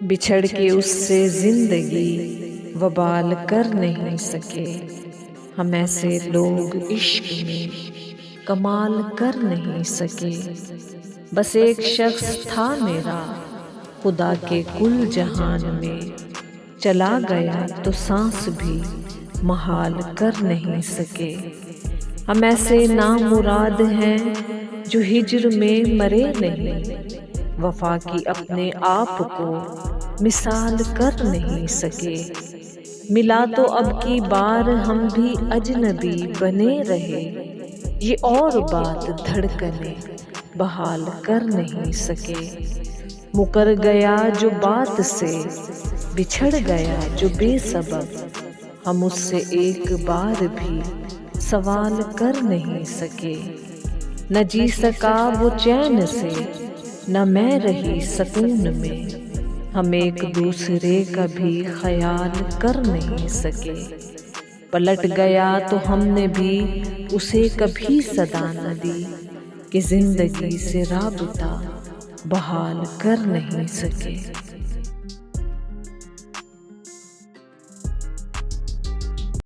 بچھڑ کے اس سے زندگی وبال کر نہیں سکے۔ ہم ایسے لوگ عشق میں کمال کر نہیں سکے۔ بس ایک شخص تھا میرا خدا کے کل جہان میں، چلا گیا تو سانس بھی محال کر نہیں سکے۔ ہم ایسے نامراد ہیں جو ہجر میں مرے نہیں، وفا کی اپنے آپ کو مثال کر نہیں سکے۔ ملا تو اب کی بار ہم بھی اجنبی بنے رہے، یہ اور بات دھڑکنیں بحال کر نہیں سکے۔ مکر گیا جو بات سے، بچھڑ گیا جو بے سبب، ہم اس سے ایک بار بھی سوال کر نہیں سکے۔ نہ جی سکا وہ چین سے، نہ میں رہی سکون میں، ہم ایک دوسرے کا بھی خیال کر نہیں سکے۔ پلٹ گیا تو ہم نے بھی اسے کبھی صدا نہ دی، کہ زندگی سے رابطہ بحال کر نہیں سکے۔